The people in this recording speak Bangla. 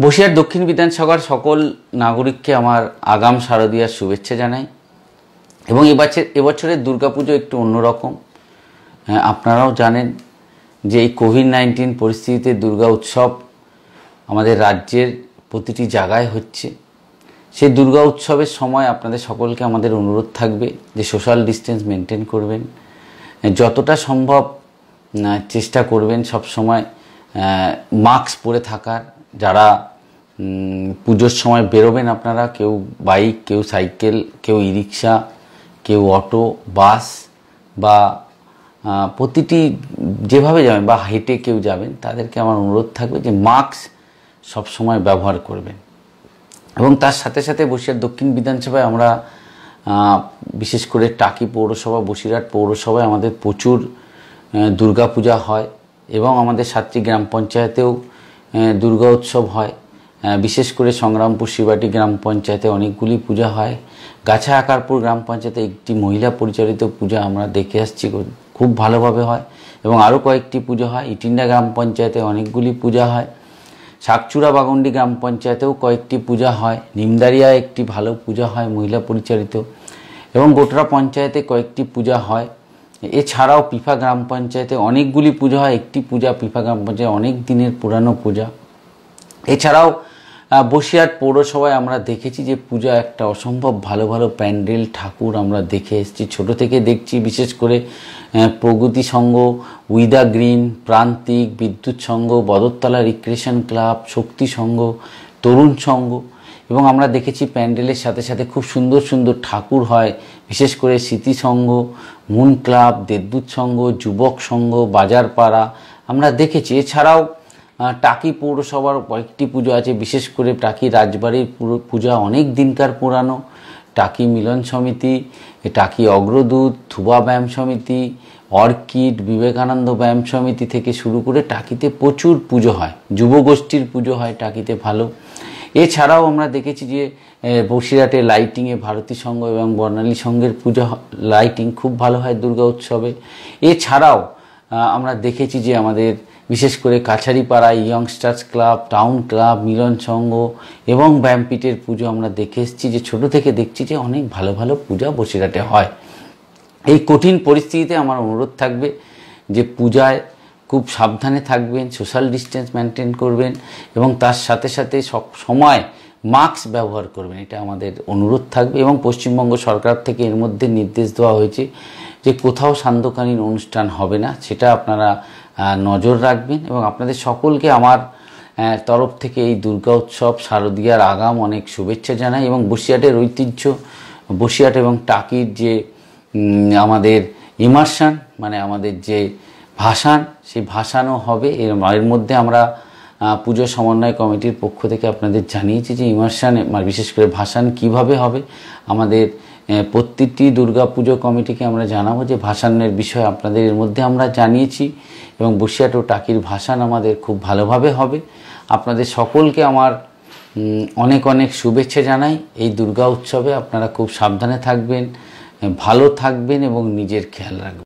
বসিরহাট দক্ষিণ বিধানসভার সকল নাগরিককে আমার আগাম শারদীয়ার শুভেচ্ছা জানাই। এবং এবছরের দুর্গাপুজো একটু অন্যরকম। আপনারাও জানেন যে এই কোভিড-19 পরিস্থিতিতে দুর্গা উৎসব আমাদের রাজ্যের প্রতিটি জায়গায় হচ্ছে। সেই দুর্গা উৎসবের সময় আপনাদের সকলকে আমাদের অনুরোধ থাকবে যে সোশ্যাল ডিস্টেন্স মেনটেন করবেন, যতটা সম্ভব চেষ্টা করবেন সব সময় মাস্ক পরে থাকার। যারা পুজোর সময় বেরোবেন আপনারা, কেউ বাইক, কেউ সাইকেল, কেউ ই রিক্সা, কেউ অটো, বাস বা প্রতিটি যেভাবে যাবেন বা হেঁটে কেউ যাবেন, তাদেরকে আমার অনুরোধ থাকবে যে মাস্ক সবসময় ব্যবহার করবেন। এবং তার সাথে সাথে বসিরহাট দক্ষিণ বিধানসভায় আমরা বিশেষ করে টাকি পৌরসভা, বসিরহাট পৌরসভায় আমাদের প্রচুর দুর্গাপূজা হয় এবং আমাদের 7টি গ্রাম পঞ্চায়েতেও দুর্গা উৎসব হয়। বিশেষ করে সংগ্রামপুর শিবাটি গ্রাম পঞ্চায়েতে অনেকগুলি পূজা হয়। গাছা আকারপুর গ্রাম পঞ্চায়েতে একটি মহিলা পরিচালিত পূজা আমরা দেখে আসছি, খুব ভালোভাবে হয়। এবং আরও কয়েকটি পুজো হয়। ইটিন্ডা গ্রাম পঞ্চায়েতে অনেকগুলি পূজা হয়। শাকচুরা বাগন্ডি গ্রাম পঞ্চায়েতেও কয়েকটি পূজা হয়। নিমদারিয়া একটি ভালো পূজা হয় মহিলা পরিচালিত, এবং গোটরা পঞ্চায়েতে কয়েকটি পূজা হয়। এছাড়াও পিফা গ্রাম পঞ্চায়েতে অনেকগুলি পূজা হয়। একটি পূজা পিফা গ্রাম পঞ্চায়েতে অনেক দিনের পুরানো পূজা। এছাড়াও বসিরহাট পৌরসভায় আমরা দেখেছি যে পূজা একটা অসম্ভব ভালো ভালো প্যান্ডেল ঠাকুর আমরা দেখে এসেছি, ছোট থেকে দেখছি। বিশেষ করে প্রগতি সংঘ, উইদা গ্রিন, প্রান্তিক, বিদ্যুৎ সংঘ, বদরতলা রিক্রিয়েশন ক্লাব, শক্তি সংঘ, তরুণ সংঘ। এবং আমরা দেখেছি প্যান্ডেলের সাথে সাথে খুব সুন্দর সুন্দর ঠাকুর হয়। বিশেষ করে স্মৃতি সংঘ, মুন ক্লাব, দেবদূত সংঘ, যুবক সংঘ, বাজারপাড়া আমরা দেখেছি। এছাড়াও টাকি পৌরসভার কয়েকটি পুজো আছে। বিশেষ করে টাকি রাজবাড়ির পূজা অনেক দিনকার পুরানো। টাকি মিলন সমিতি, টাকি অগ্রদূত, থুবা ব্যায়াম সমিতি, অর্কিড, বিবেকানন্দ ব্যায়াম সমিতি থেকে শুরু করে টাকিতে প্রচুর পুজো হয়। যুবগোষ্ঠীর পুজো হয় টাকিতে ভালো। এছাড়াও আমরা দেখেছি যে বসিরহাটে লাইটিংয়ে ভারতী সংঘ এবং বর্ণালী সংঘের পুজো, লাইটিং খুব ভালো হয় দুর্গা উৎসবে। এছাড়াও আমরা দেখেছি যে আমাদের বিশেষ করে কাছারিপাড়ায় ইয়ংস্টার্স ক্লাব, টাউন ক্লাব, মিলন সংঘ এবং ব্যায়ামপীঠের পুজো আমরা দেখে এসেছি। যে ছোট থেকে দেখছি যে অনেক ভালো ভালো পূজা বসিরহাটে হয়। এই কঠিন পরিস্থিতিতে আমার অনুরোধ থাকবে যে পূজায় খুব সাবধানে থাকবেন, সোশ্যাল ডিস্টেন্স মেনটেন করবেন এবং তার সাথে সাথে সব সময় মাস্ক ব্যবহার করবেন, এটা আমাদের অনুরোধ থাকবে। এবং পশ্চিমবঙ্গ সরকার থেকে এর মধ্যে নির্দেশ দেওয়া হয়েছে যে কোথাও সান্ধ্যকালীন অনুষ্ঠান হবে না, সেটা আপনারা নজর রাখবেন। এবং আপনাদের সকলকে আমার তরফ থেকে এই দুর্গা উৎসব শারদীয়ার আগাম অনেক শুভেচ্ছা জানাই। এবং বসিরহাটের ঐতিহ্য, বসিরহাট এবং টাকির যে আমাদের ইমার্শন, মানে আমাদের যে ভাসান, সেই ভাসানও হবে। এর মধ্যে আমরা পুজো সমন্বয় কমিটির পক্ষ থেকে আপনাদের জানিয়েছি যে ইমার্শন, বিশেষ করে ভাসান কিভাবে হবে। আমাদের প্রত্যেকটি দুর্গা পুজো কমিটিকে আমরা জানাবো যে ভাসানের বিষয়ে আপনাদের এর মধ্যে আমরা জানিয়েছি। এবং বসিরহাট ও টাকির ভাসান আমাদের খুব ভালোভাবে হবে। আপনাদের সকলকে আমার অনেক অনেক শুভেচ্ছা জানাই এই দুর্গা উৎসবে। আপনারা খুব সাবধানে থাকবেন, ভালো থাকবেন এবং নিজের খেয়াল রাখবেন।